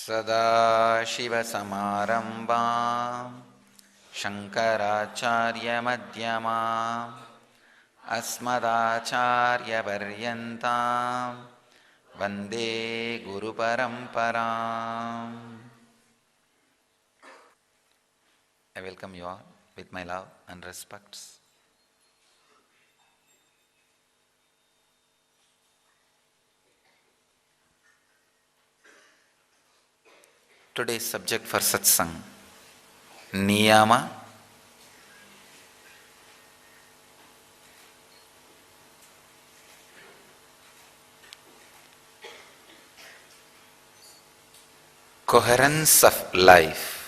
सदाशिवसमारम्भां शङ्कराचार्यमध्यमाम् अस्मदाचार्यपर्यन्तां वन्दे गुरुपरम्पराम्. I welcome you all with my love and respects. Today's subject for satsang, niyama, coherence of life.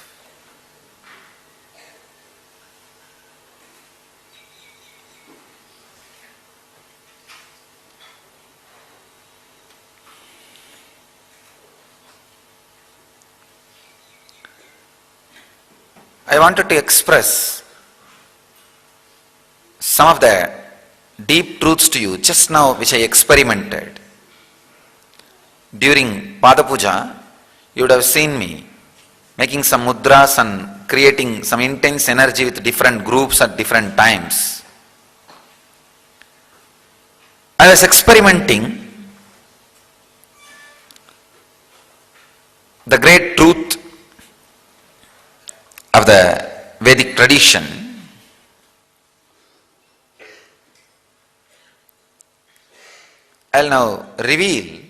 I wanted to express some of the deep truths to you just now, which I experimented. During Pada Puja, you would have seen me making some mudras and creating some intense energy with different groups at different times. I was experimenting the great truth of the Vedic tradition. I'll now reveal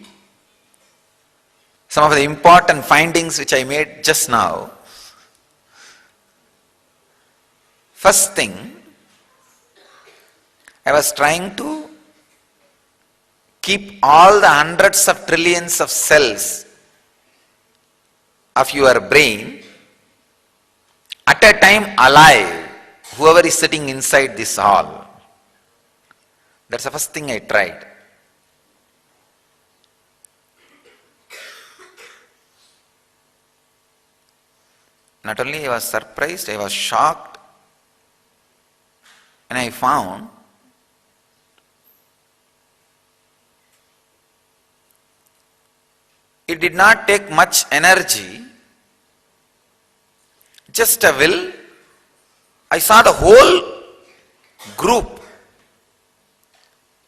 some of the important findings which I made just now. First thing, I was trying to keep all the hundreds of trillions of cells of your brain at a time alive, whoever is sitting inside this hall. That's the first thing I tried. Not only I was surprised, I was shocked, and I found it did not take much energy, just a will. I saw the whole group,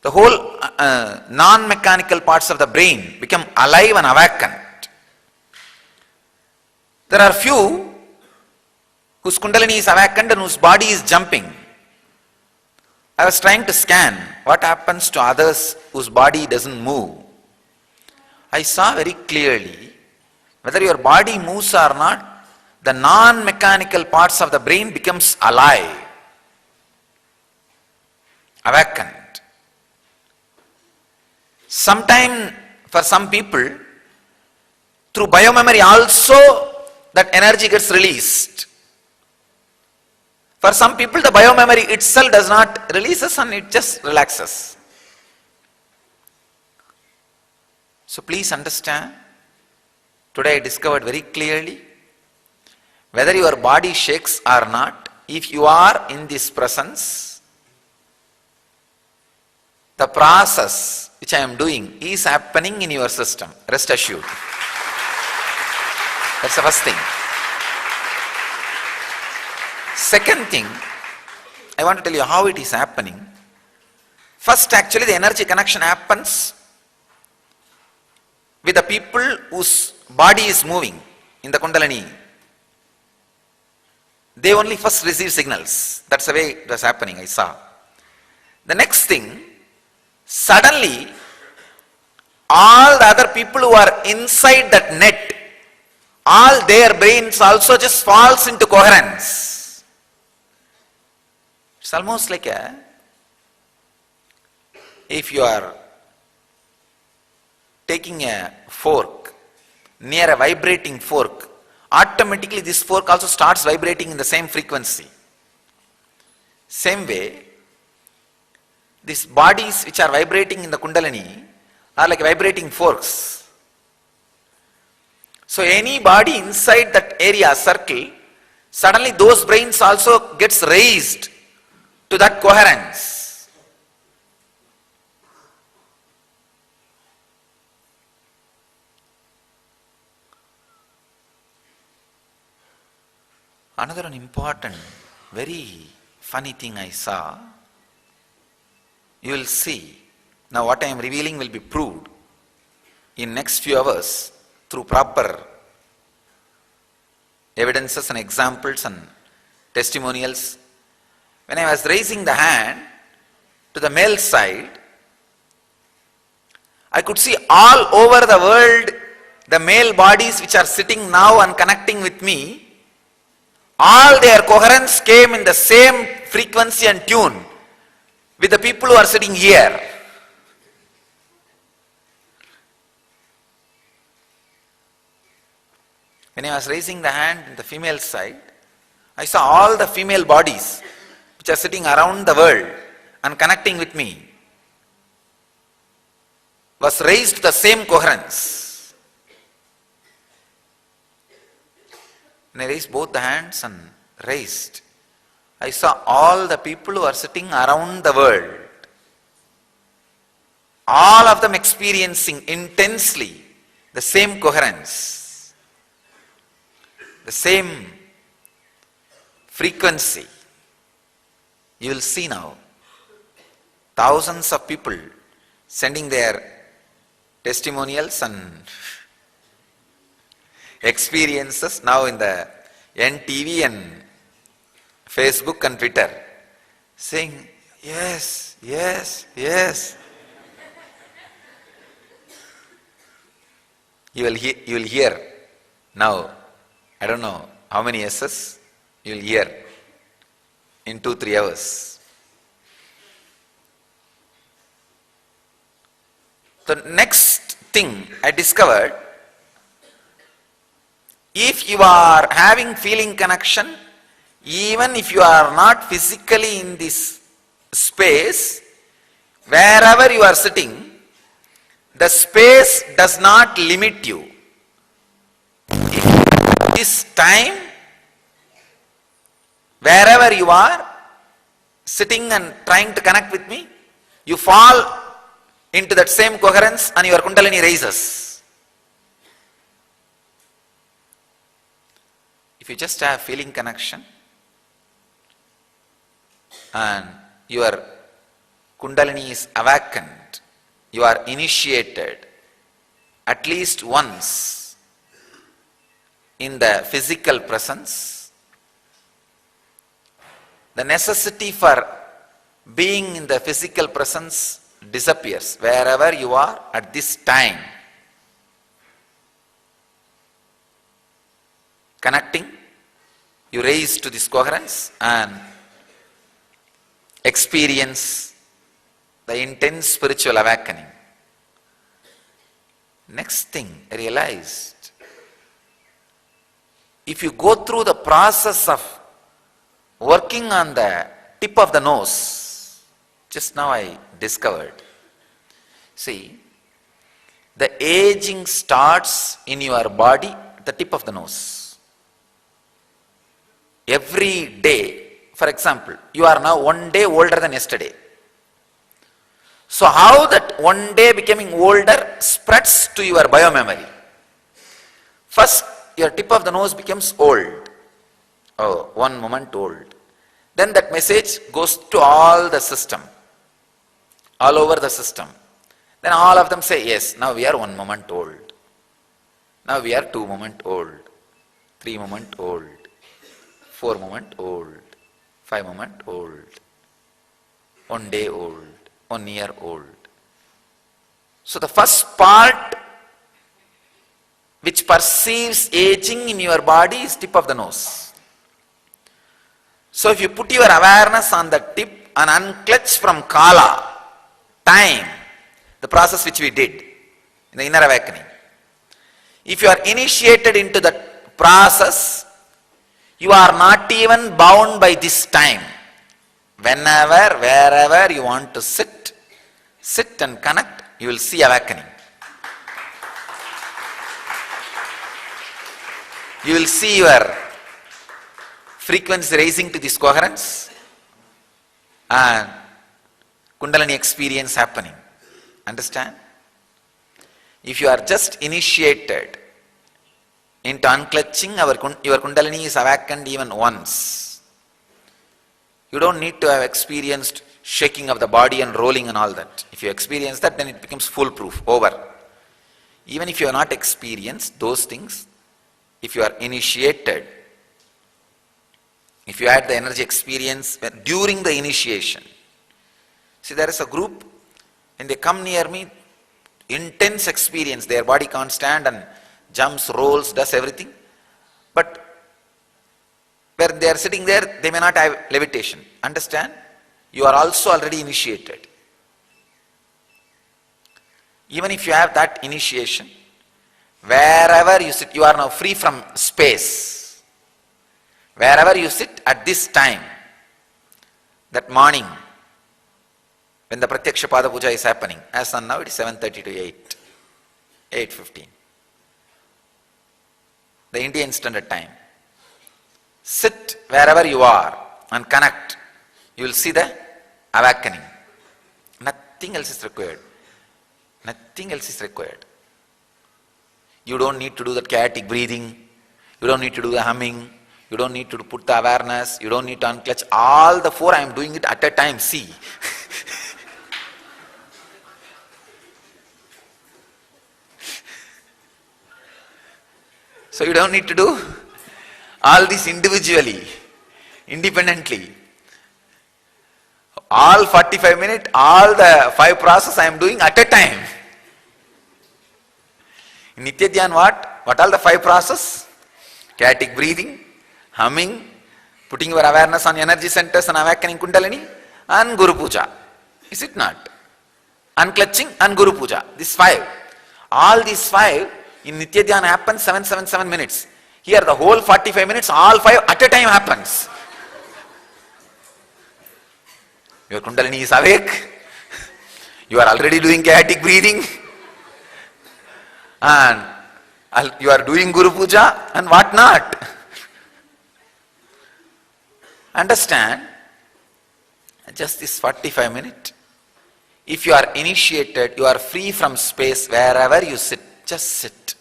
the whole non-mechanical parts of the brain become alive and awakened. There are few whose kundalini is awakened and whose body is jumping. I was trying to scan what happens to others whose body doesn't move. I saw very clearly, whether your body moves or not, the non-mechanical parts of the brain becomes alive, awakened. Sometime for some people, through biomemory also, that energy gets released. For some people, the biomemory itself does not releases and it just relaxes. So please understand, today I discovered very clearly, whether your body shakes or not, if you are in this presence, the process which I am doing is happening in your system. Rest assured. That's the first thing. Second thing, I want to tell you how it is happening. First, actually, the energy connection happens with the people whose body is moving in the Kundalini. They only first receive signals. That's the way it was happening, I saw. The next thing, suddenly, all the other people who are inside that net, all their brains also just falls into coherence. It's almost like if you are taking a fork near a vibrating fork, automatically this fork also starts vibrating in the same frequency. Same way, these bodies which are vibrating in the Kundalini are like vibrating forks. So any body inside that area, circle, suddenly those brains also gets raised to that coherence. Another one important, very funny thing I saw. You will see. Now what I am revealing will be proved in next few hours through proper evidences and examples and testimonials. When I was raising the hand to the male side, I could see all over the world the male bodies which are sitting now and connecting with me, all their coherence came in the same frequency and tune with the people who are sitting here. When I was raising the hand in the female side, I saw all the female bodies which are sitting around the world and connecting with me was raised to the same coherence. When I raised both the hands and raised, I saw all the people who are sitting around the world, all of them experiencing intensely the same coherence, the same frequency. You will see now thousands of people sending their testimonials and experiences now in the NTV and Facebook and Twitter, saying, yes, yes, yes. You will hear now, I don't know how many yeses you will hear in 2-3 hours. The next thing I discovered, if you are having feeling connection, even if you are not physically in this space, wherever you are sitting, the space does not limit you. This time, wherever you are sitting and trying to connect with me, you fall into that same coherence and your Kundalini raises. If you just have feeling connection and your Kundalini is awakened, you are initiated at least once in the physical presence, the necessity for being in the physical presence disappears wherever you are at this time. Connecting, you raise to this coherence and experience the intense spiritual awakening. Next thing I realized, if you go through the process of working on the tip of the nose, just now I discovered, see, the aging starts in your body at the tip of the nose. Every day, for example, you are now 1 day older than yesterday. So how that 1 day becoming older spreads to your biomemory? First, your tip of the nose becomes old. Oh, 1 moment old. Then that message goes to all the system, all over the system. Then all of them say, yes, now we are 1 moment old. Now we are 2 moment old, 3 moment old, 4 moment old, 5 moment old, 1 day old, 1 year old. So the first part which perceives aging in your body is tip of the nose. So if you put your awareness on the tip and unclutch from Kala, time, the process which we did in the inner awakening, if you are initiated into that process, you are not even bound by this time. Whenever, wherever you want to sit and connect, you will see awakening. You will see your frequency raising to this coherence and Kundalini experience happening. Understand? If you are just initiated into unclutching, your Kundalini is awakened even once. You don't need to have experienced shaking of the body and rolling and all that. If you experience that, then it becomes foolproof, over. Even if you have not experienced those things, if you are initiated, if you had the energy experience during the initiation. See, there is a group, when they come near me, intense experience, their body can't stand and jumps, rolls, does everything. But when they are sitting there, they may not have levitation. Understand? You are also already initiated. Even if you have that initiation, wherever you sit, you are now free from space. Wherever you sit at this time, that morning, when the Pratyaksha Pada Puja is happening, as on now it is 7:30 to 8:15. The Indian Standard Time. Sit wherever you are and connect. You will see the awakening. Nothing else is required. Nothing else is required. You don't need to do that chaotic breathing. You don't need to do the humming. You don't need to put the awareness. You don't need to unclutch. All the four I am doing it at a time. See. So you don't need to do all this individually, independently. All 45 minutes, all the 5 processes I am doing at a time. In Nitya Dhyan what? What are the 5 processes? Chaotic breathing, humming, putting your awareness on energy centers and awakening Kundalini, and Guru Puja. Is it not? Unclutching and Guru Puja. These 5. All these 5 in Nitya Dhyan happens 7 minutes. Here the whole 45 minutes, all 5 at a time happens. Your Kundalini is awake. You are already doing chaotic breathing. And you are doing Guru Puja and what not. Understand? Just this 45 minutes. If you are initiated, you are free from space wherever you sit. Just sit.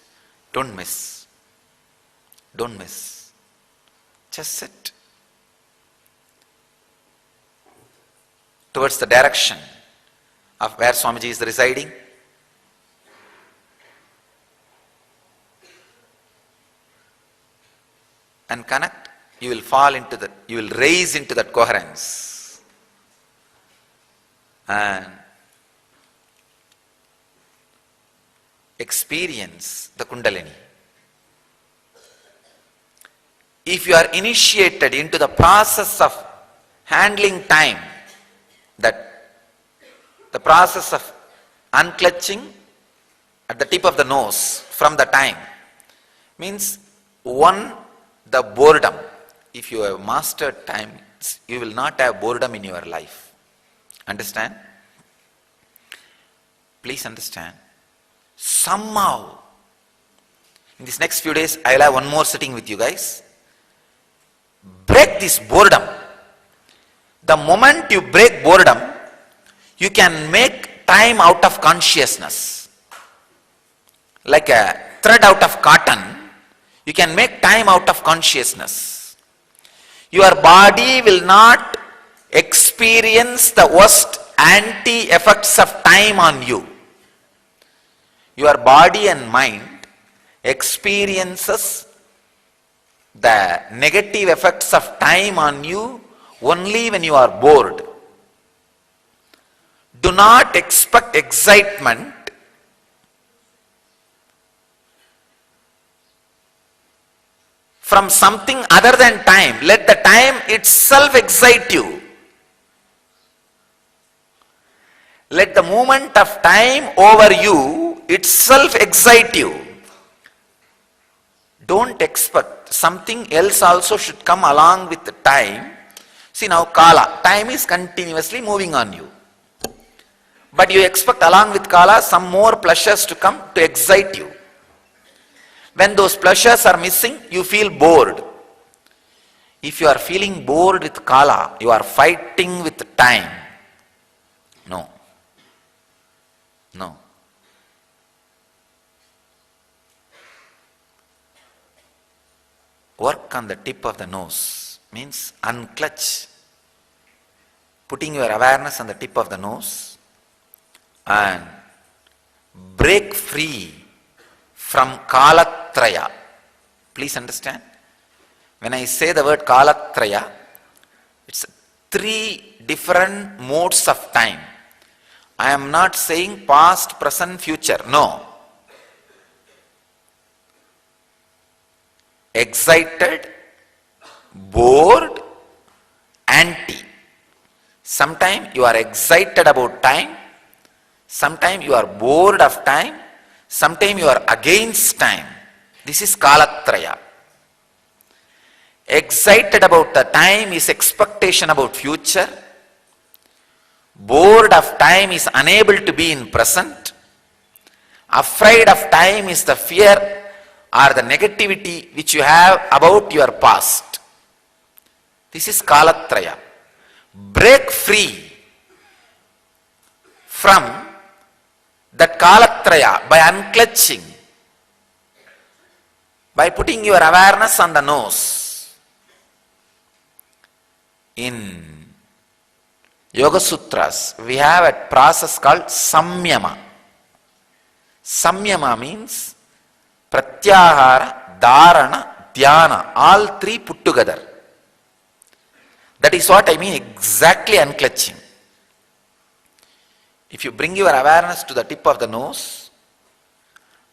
Don't miss. Don't miss. Just sit. Towards the direction of where Swamiji is residing. And connect. You will fall into that, you will raise into that coherence. And experience the Kundalini. If you are initiated into the process of handling time, that the process of unclutching at the tip of the nose from the time, means one, the boredom. If you have mastered time, you will not have boredom in your life. Understand? Please understand. Somehow, in these next few days, I will have one more sitting with you guys. Break this boredom. The moment you break boredom, you can make time out of consciousness. Like a thread out of cotton, you can make time out of consciousness. Your body will not experience the worst anti-effects of time on you. Your body and mind experiences the negative effects of time on you only when you are bored. Do not expect excitement from something other than time. Let the time itself excite you. Let the movement of time over you itself excite you. Don't expect something else also should come along with the time. See now Kala, time is continuously moving on you. But you expect along with Kala some more pleasures to come to excite you. When those pleasures are missing, you feel bored. If you are feeling bored with Kala, you are fighting with time. No. No. work on the tip of the nose, means unclutch, putting your awareness on the tip of the nose and break free from Kalatraya. Please understand, when I say the word Kalatraya, it's 3 different modes of time. I am not saying past, present, future. No. Excited, bored, anti. Sometimes you are excited about time, sometimes you are bored of time, sometimes you are against time. This is Kalatraya. Excited about the time is expectation about future. Bored of time is unable to be in present. Afraid of time is the fear or the negativity which you have about your past. This is Kalatraya. Break free from that Kalatraya by unclutching, by putting your awareness on the nose. In Yoga Sutras, we have a process called Samyama. Samyama means Pratyahara, Dharana, Dhyana, all 3 put together. That is what I mean exactly unclutching. If you bring your awareness to the tip of the nose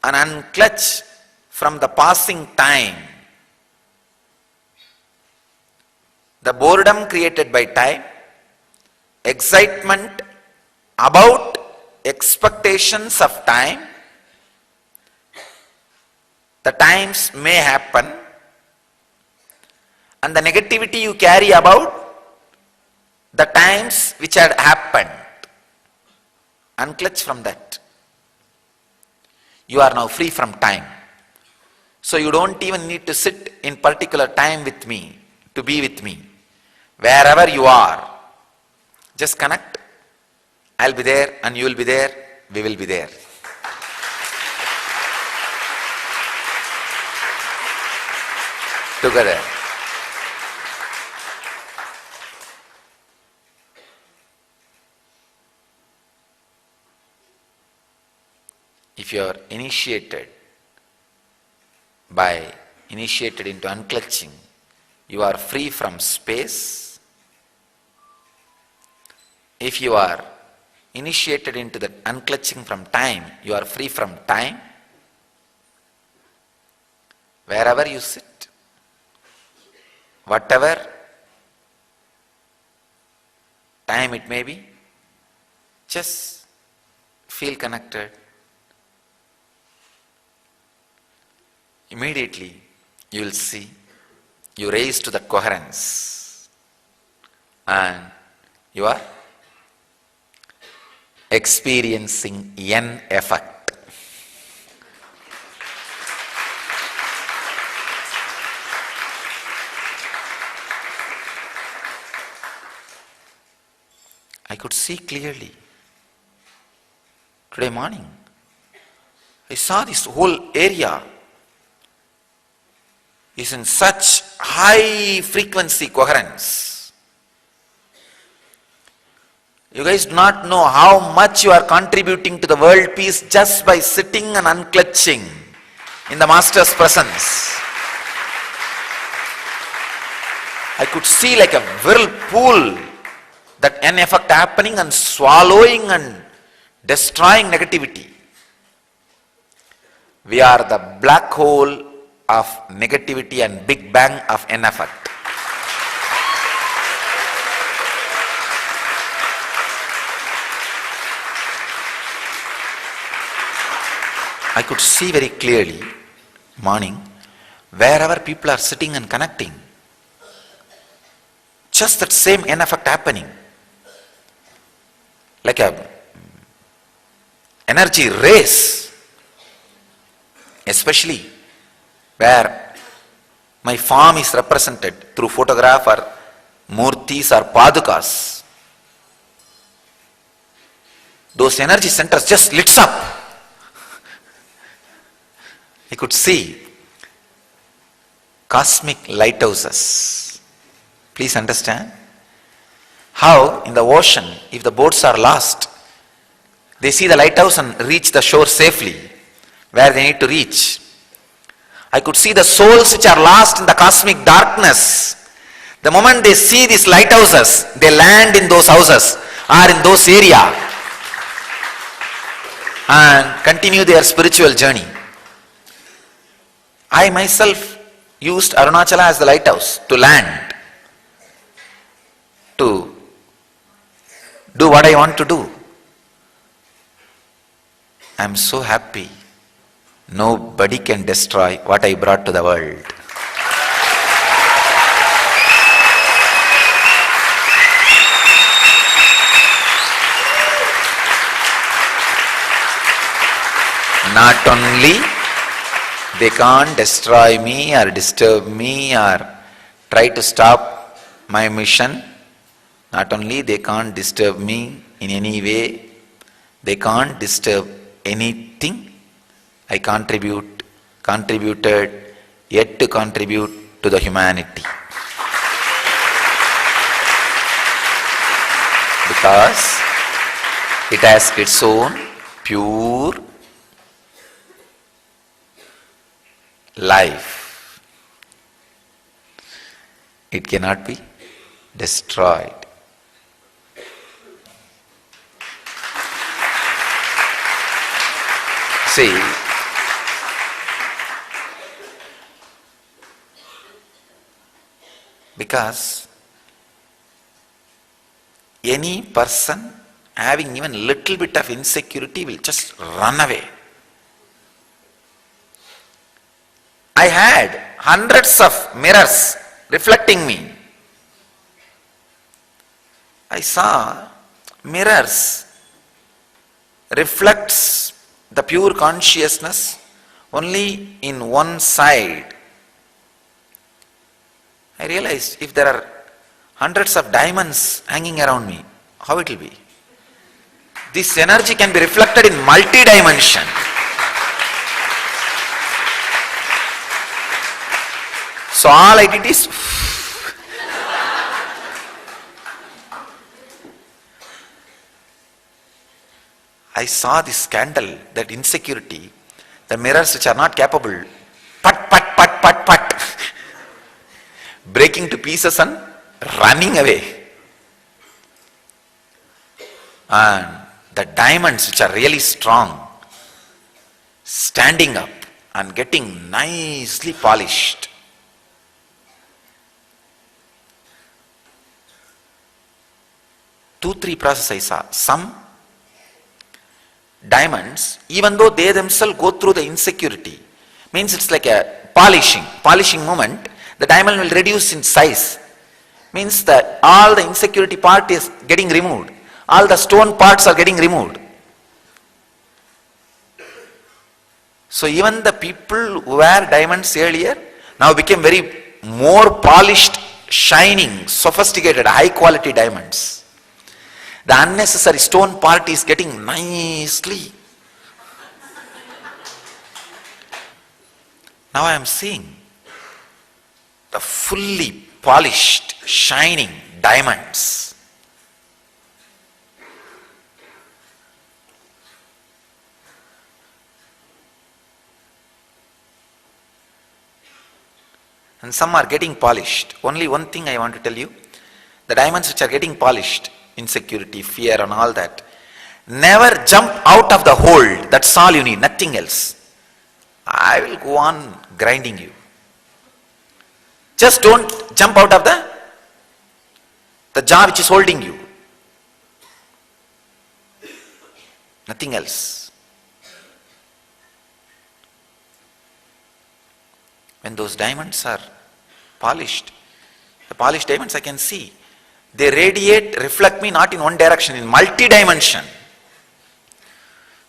and unclutch from the passing time, the boredom created by time, excitement about expectations of time, the times may happen, and the negativity you carry about the times which had happened. Unclutch from that. You are now free from time. So you don't even need to sit in particular time with me, to be with me. Wherever you are, just connect. I'll be there and you will be there, we will be there. Together. If you are initiated into unclutching, you are free from space. If you are initiated into the unclutching from time, you are free from time. Wherever you sit, whatever time it may be, just feel connected. Immediately you will see you raise to that coherence and you are experiencing N effect. I could see clearly today morning. I saw this whole area is in such high frequency coherence. You guys do not know how much you are contributing to the world peace just by sitting and unclutching in the Master's presence. I could see like a whirlpool, that N effect happening and swallowing and destroying negativity. We are the black hole of negativity and big bang of N effect. I could see very clearly morning wherever people are sitting and connecting, just that same N effect happening, like a energy race, especially where my form is represented through photograph or murtis or padukas. Those energy centers just lit up. I could see cosmic lighthouses. Please understand how in the ocean, if the boats are lost, they see the lighthouse and reach the shore safely where they need to reach. I could see the souls which are lost in the cosmic darkness. The moment they see these lighthouses, they land in those houses or in those areas and continue their spiritual journey. I myself used Arunachala as the lighthouse to land, to do what I want to do. I am so happy. Nobody can destroy what I brought to the world. Not only they can't destroy me or disturb me or try to stop my mission, not only they can't disturb me in any way, they can't disturb anything I contributed, yet to contribute to the humanity. Because it has its own pure life. It cannot be destroyed. See, because any person having even little bit of insecurity will just run away. I had hundreds of mirrors reflecting me. I saw mirrors reflects the pure consciousness only in one side. I realized if there are hundreds of diamonds hanging around me, how it will be? This energy can be reflected in multi-dimension. So all I did is I saw this candle, that insecurity, the mirrors which are not capable, pat, breaking to pieces and running away. And the diamonds which are really strong, standing up and getting nicely polished. Two, three processes I saw. Some diamonds, even though they themselves go through the insecurity, means it's like a polishing moment, the diamond will reduce in size. Means that all the insecurity part is getting removed. All the stone parts are getting removed. So even the people who were diamonds earlier now became very more polished, shining, sophisticated, high quality diamonds. The unnecessary stone part is getting nicely. Now I am seeing the fully polished, shining diamonds. And some are getting polished. Only one thing I want to tell you, the diamonds which are getting polished, insecurity, fear and all that, never jump out of the hold. That's all you need, nothing else. I will go on grinding you. Just don't jump out of the jar which is holding you. Nothing else. When those diamonds are polished, the polished diamonds I can see, they radiate, reflect me not in one direction, in multi-dimension.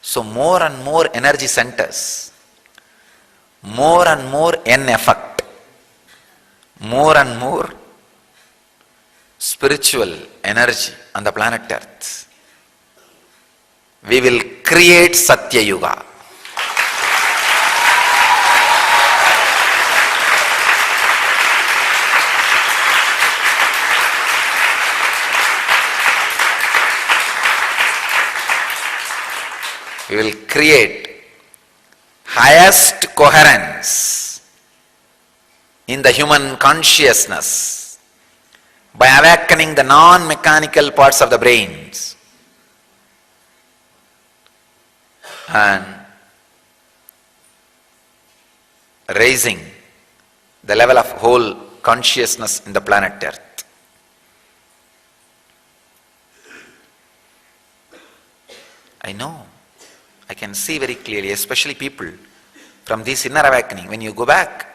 So more and more energy centers, more and more N effect, more and more spiritual energy on the planet Earth. We will create Satya Yuga. we will create highest coherence in the human consciousness by awakening the non-mechanical parts of the brains and raising the level of whole consciousness in the planet Earth. I know, I can see very clearly, especially people from this inner awakening, when you go back,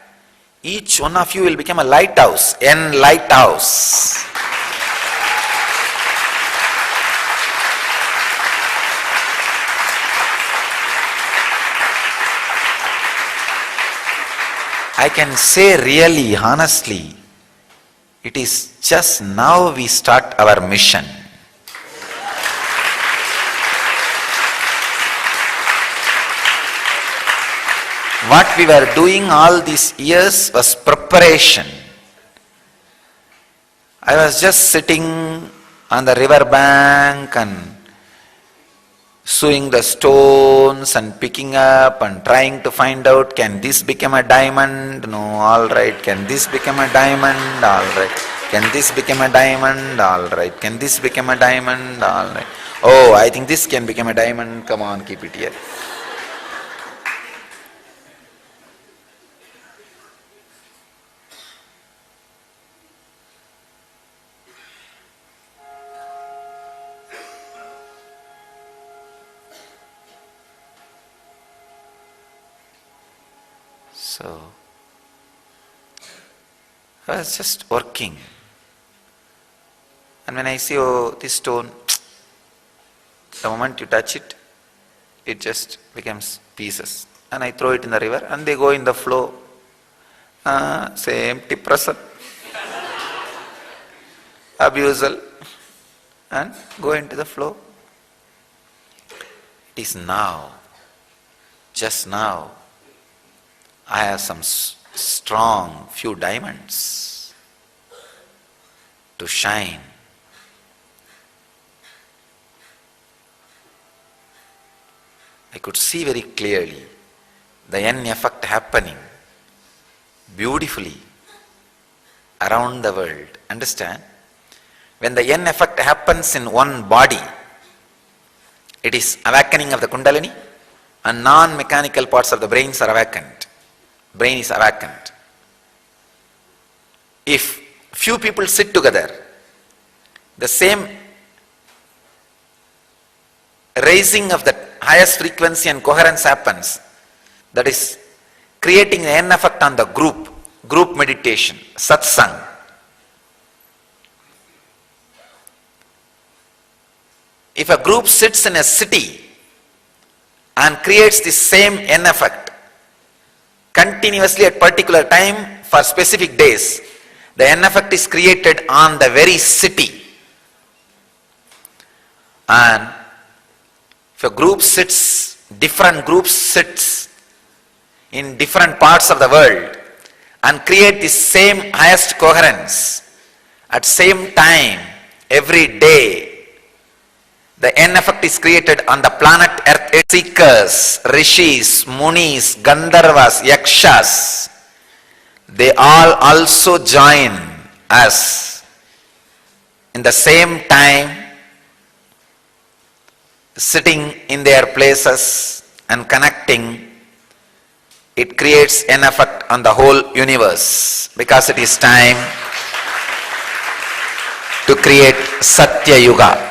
each one of you will become a lighthouse, N lighthouse. I can say really, honestly, it is just now we start our mission. What we were doing all these years was preparation. I was just sitting on the river bank and sewing the stones and picking up and trying to find out, can this become a diamond? No, all right. Can this become a diamond? All right. Can this become a diamond? All right. Can this become a diamond? All right. Oh, I think this can become a diamond. Come on, keep it here. So, I was just working. And when I see, oh, this stone, the moment you touch it, it just becomes pieces. And I throw it in the river and they go in the flow. Same tip pressure, abusal, and go into the flow. It is now, just now, I have some strong few diamonds to shine. I could see very clearly the N effect happening beautifully around the world. Understand? When the N effect happens in one body, it is awakening of the Kundalini and non-mechanical parts of the brains are awakened. Brain is awakened. If few people sit together, the same raising of the highest frequency and coherence happens. That is creating the N effect on the group meditation, satsang. If a group sits in a city and creates the same N effect continuously at particular time for specific days, the N effect is created on the very city. And if a group sits, different groups sits in different parts of the world and create the same highest coherence at same time every day, the N effect is created on the planet Earth. Seekers, rishis, munis, gandharvas, yakshas, they all also join us in the same time, sitting in their places and connecting. It creates an effect on the whole universe because it is time to create Satya Yuga.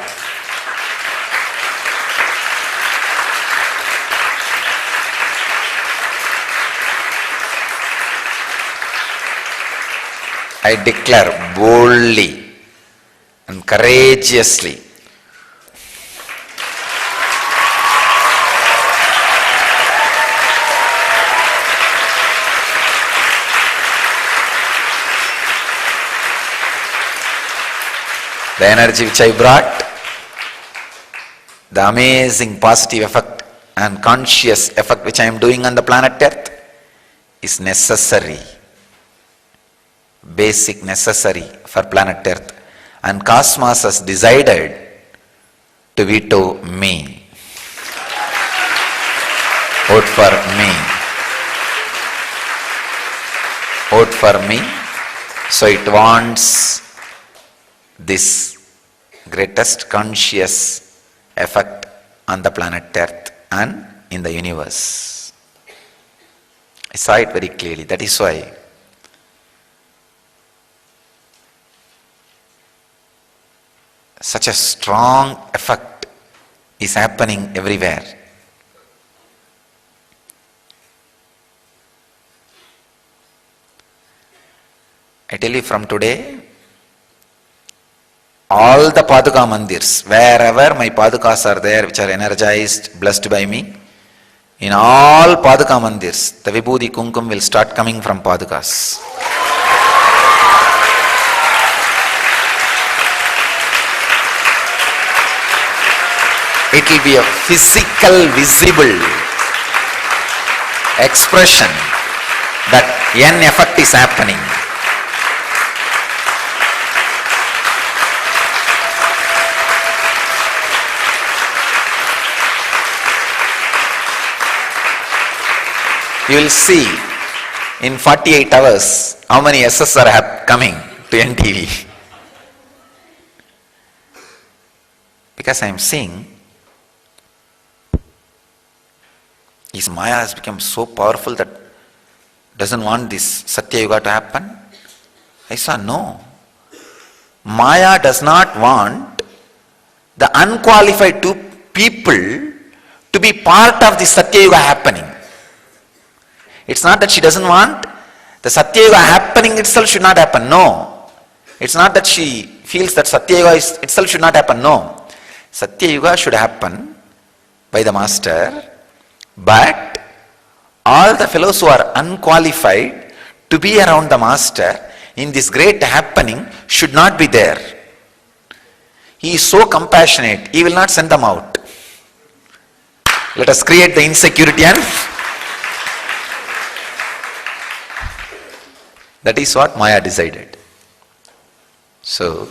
I declare boldly and courageously, the energy which I brought, the amazing positive effect and conscious effect which I am doing on the planet Earth is necessary. Basic necessary for planet Earth, and cosmos has decided to veto me. Vote for me. Vote for me. So it wants this greatest conscious effect on the planet Earth and in the universe. I saw it very clearly. That is why such a strong effect is happening everywhere. I tell you, from today, all the Paduka Mandirs, wherever my Padukas are there, which are energized, blessed by me, in all Paduka Mandirs, the Vibhuti Kumkum will start coming from Padukas. It will be a physical, visible expression that an effect is happening. You will see in 48 hours how many SS are coming to NTV. Because I am seeing his Maya has become so powerful that doesn't want this Satya Yuga to happen. I saw no. Maya does not want the unqualified people to be part of the Satya Yuga happening. It's not that she doesn't want the Satya Yuga happening itself should not happen. No. It's not that she feels that Satya Yuga itself should not happen. No. Satya Yuga should happen by the master, but all the fellows who are unqualified to be around the master in this great happening should not be there. He is so compassionate, he will not send them out. Let us create the insecurity and that is what Maya decided. So,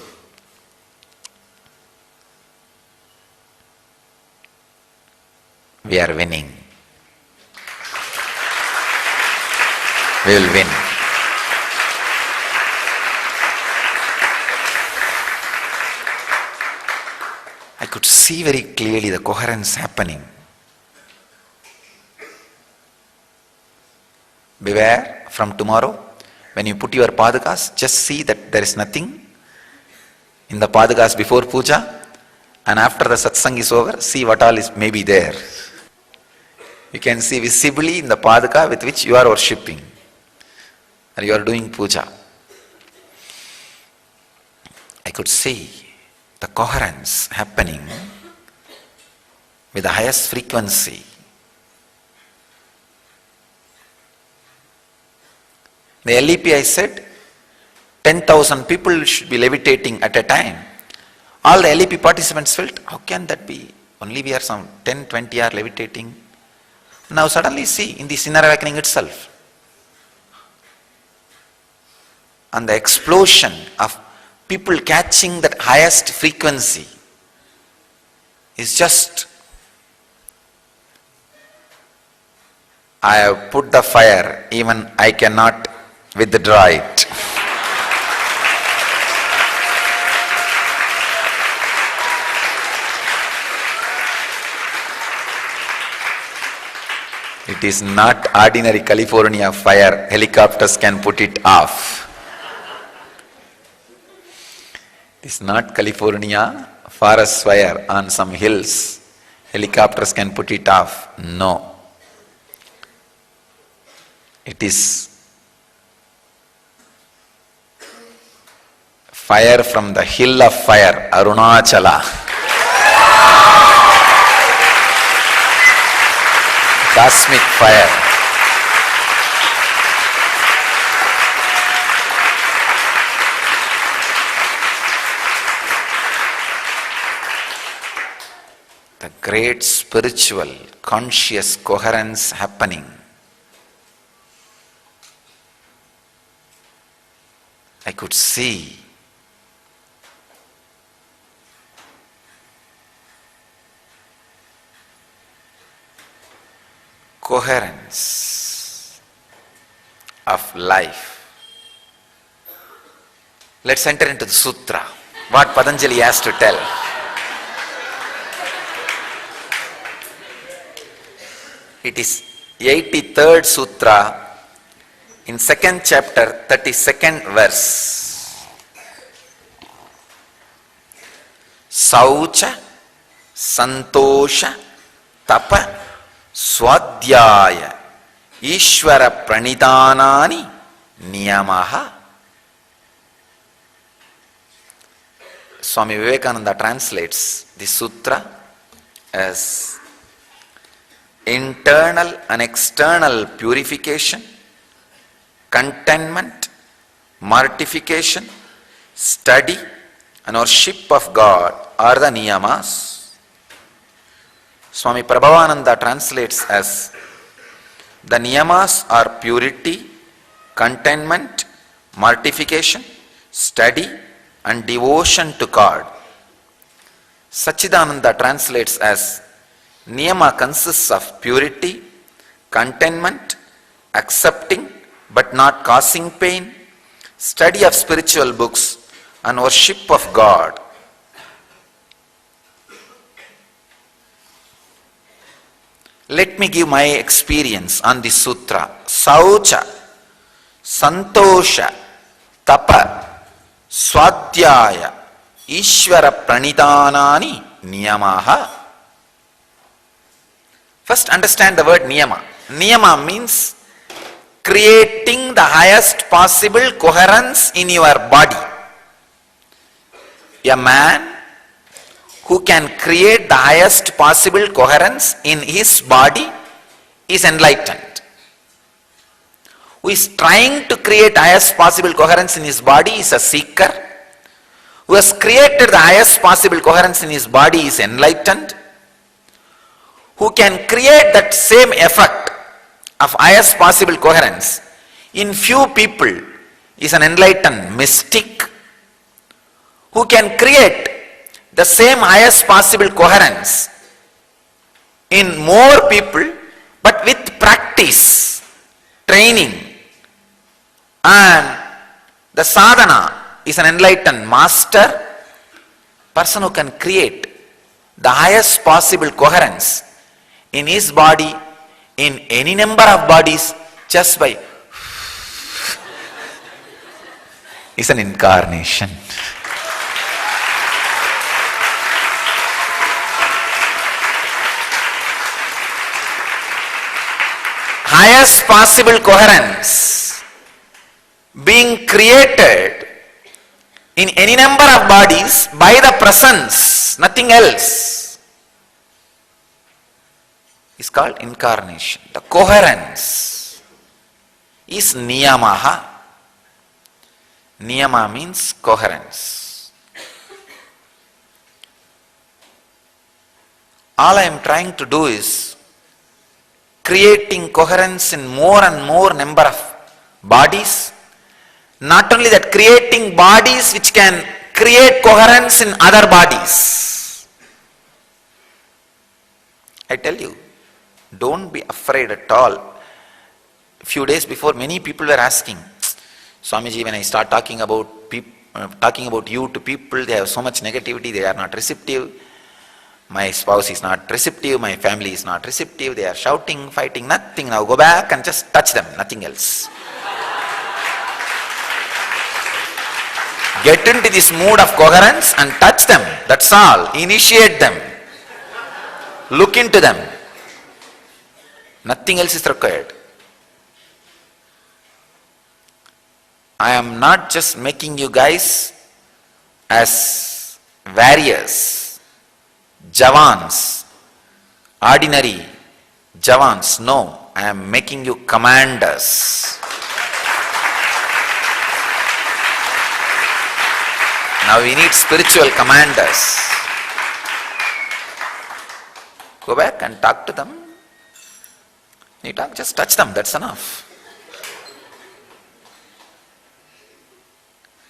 we are winning. We will win. I could see very clearly the coherence happening. Beware from tomorrow. When you put your Padukas, just see that there is nothing in the Padukas before puja, and after the satsang is over, see what all is maybe there. You can see visibly in the Paduka with which you are worshipping or you are doing puja. I could see the coherence happening with the highest frequency. The LEP, I said, 10,000 people should be levitating at a time. All the LEP participants felt, how can that be? Only we are some 10, 20 are levitating. Now suddenly see, in this inner awakening itself, and the explosion of people catching that highest frequency is just, I have put the fire, even I cannot withdraw it. It is not ordinary California fire, helicopters can put it off. It is not California forest fire on some hills, helicopters can put it off. No. It is fire from the hill of fire, Arunachala. Cosmic fire. The great spiritual, conscious coherence happening. I could see coherence of life. Let's enter into the sutra, what Patanjali has to tell. It is 83rd sutra in 2nd chapter, 32nd verse. Saucha, Santosha, Tapa, Swadhyaya, Ishvara Pranidhanani, Niyamaha. Swami Vivekananda translates the sutra as internal and external purification, contentment, mortification, study and worship of God are the niyamas. Swami Prabhavananda translates as the niyamas are purity, contentment, mortification, study and devotion to God. Sachidananda translates as niyama consists of purity, contentment, accepting but not causing pain, study of spiritual books and worship of God. Let me give my experience on this sutra. Saucha, Santosha, Tapa, Swadhyaya, Ishvara Pranidhanani, Niyamaha. First understand the word niyama. Niyama means creating the highest possible coherence in your body. A man who can create the highest possible coherence in his body is enlightened. Who is trying to create highest possible coherence in his body is a seeker. Who has created the highest possible coherence in his body is enlightened. Who can create that same effect of highest possible coherence in few people is an enlightened mystic. Who can create the same highest possible coherence in more people but with practice, training and the sadhana is an enlightened master. Person who can create the highest possible coherence in his body, in any number of bodies, just by is an incarnation. Highest possible coherence being created in any number of bodies by the presence, nothing else, is called incarnation. The coherence is niyamaha. Niyama means coherence. All I am trying to do is creating coherence in more and more number of bodies. Not only that, creating bodies which can create coherence in other bodies. I tell you, don't be afraid at all. A few days before, many people were asking, Swamiji, when I start talking about you to people, they have so much negativity, they are not receptive. My spouse is not receptive, my family is not receptive, they are shouting, fighting, nothing. Now go back and just touch them, nothing else. Get into this mood of coherence and touch them, that's all. Initiate them. Look into them. Nothing else is required. I am not just making you guys as warriors, Javans, ordinary Javans. No, I am making you commanders. Now we need spiritual commanders. Go back and talk to them. You talk, just touch them, that's enough.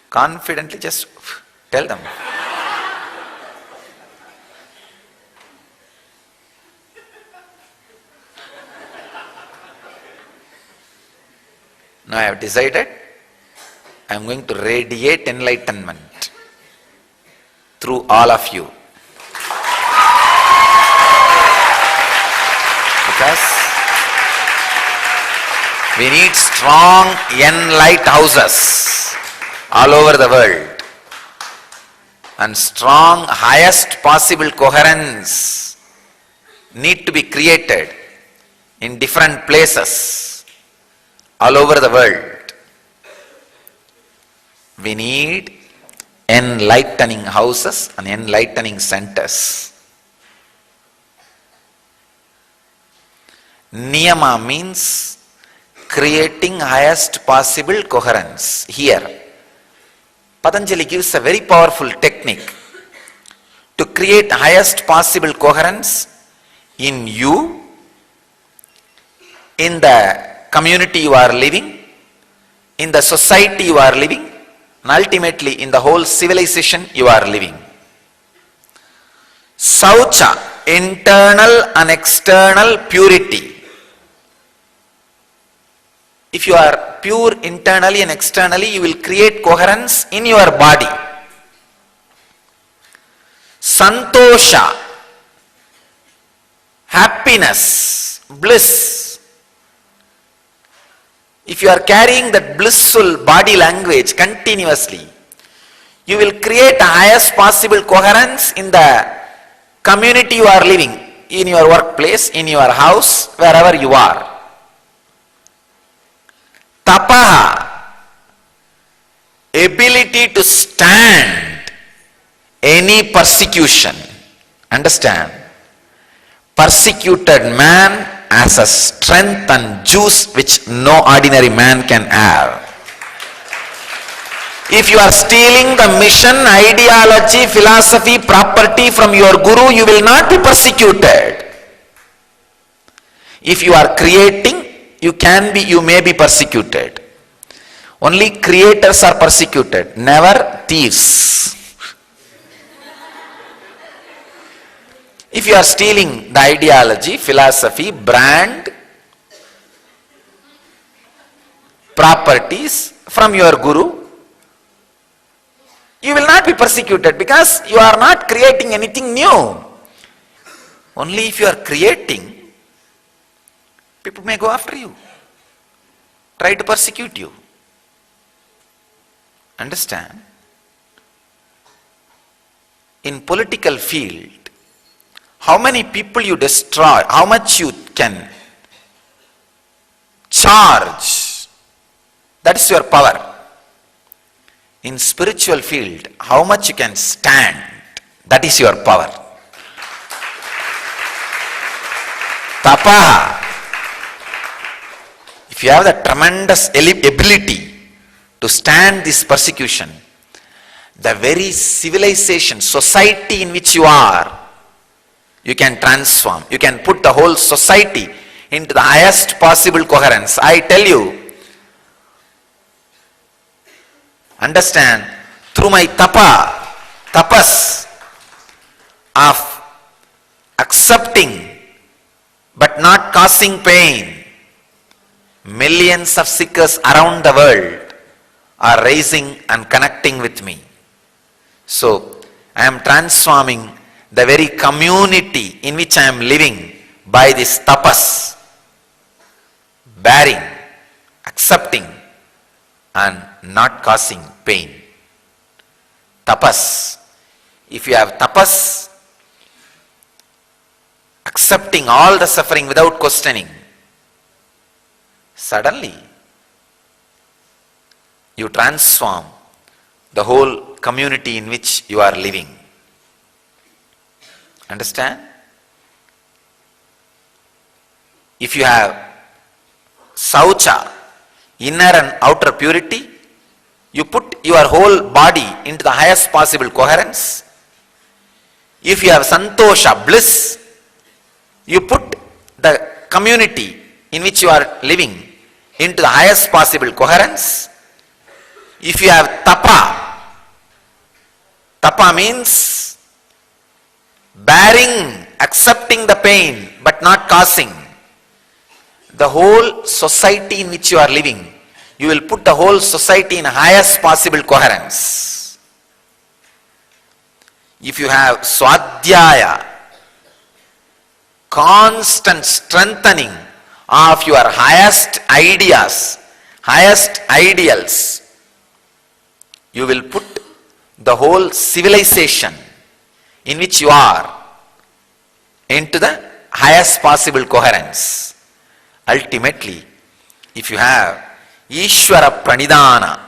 Confidently just tell them. Now I have decided I am going to radiate enlightenment through all of you. Because we need strong enlight houses all over the world. And strong, highest possible coherence need to be created in different places all over the world. We need enlightening houses and enlightening centers. Niyama means creating highest possible coherence. Here, Patanjali gives a very powerful technique to create highest possible coherence in you, in the community you are living, in the society you are living, and ultimately in the whole civilization you are living. Saucha, internal and external purity. If you are pure internally and externally, you will create coherence in your body. Santosha, happiness, bliss. If you are carrying that blissful body language continuously, you will create the highest possible coherence in the community you are living, in your workplace, in your house, wherever you are. Tapaha, ability to stand any persecution. Understand? Persecuted man has a strength and juice which no ordinary man can have. If you are stealing the mission, ideology, philosophy, property from your guru, you will not be persecuted. If you are creating, you may be persecuted. Only creators are persecuted, never thieves. If you are stealing the ideology, philosophy, brand, properties from your guru, you will not be persecuted because you are not creating anything new. Only if you are creating, people may go after you, try to persecute you. Understand? In political field, how many people you destroy, how much you can charge, that is your power. In spiritual field, how much you can stand, that is your power. Tapaha, if you have the tremendous ability to stand this persecution, the very civilization, society in which you are, you can transform. You can put the whole society into the highest possible coherence. I tell you, understand, through my tapas of accepting but not causing pain, millions of seekers around the world are raising and connecting with me. So, I am transforming the very community in which I am living by this tapas, bearing, accepting and not causing pain. Tapas. If you have tapas, accepting all the suffering without questioning, suddenly you transform the whole community in which you are living. Understand? If you have saucha, inner and outer purity, you put your whole body into the highest possible coherence. If you have santosha, bliss, you put the community in which you are living into the highest possible coherence. If you have tapa means bearing, accepting the pain but not causing. The whole society in which you are living, you will put the whole society in highest possible coherence. If you have swadhyaya, constant strengthening of your highest ideas, highest ideals, you will put the whole civilization in which you are into the highest possible coherence. Ultimately, if you have Ishvara Pranidhana,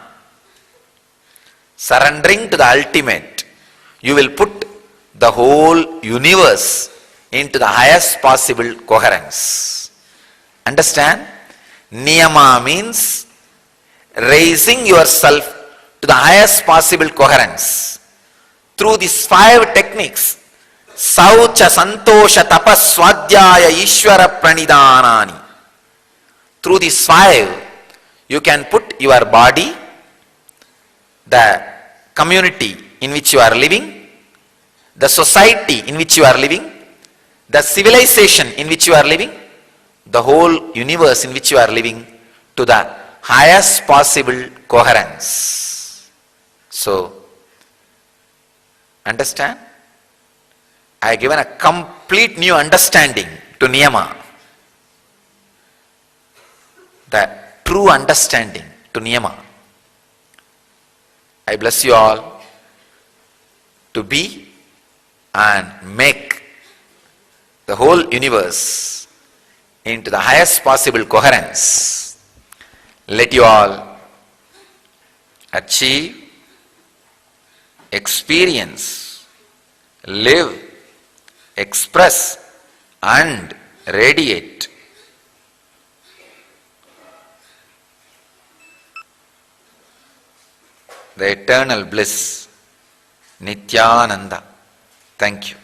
surrendering to the ultimate, you will put the whole universe into the highest possible coherence. Understand? Niyama means raising yourself to the highest possible coherence. Through these 5 techniques, Saucha Santosha Tapas Swadhyaya Ishvara Pranidhanani. Through these 5, you can put your body, the community in which you are living, the society in which you are living, the civilization in which you are living, the whole universe in which you are living to the highest possible coherence. So, understand? I have given a complete new understanding to Niyama. The true understanding to Niyama. I bless you all to be and make the whole universe into the highest possible coherence. Let you all achieve, experience, live, express and radiate the eternal bliss, Nityananda. Thank you.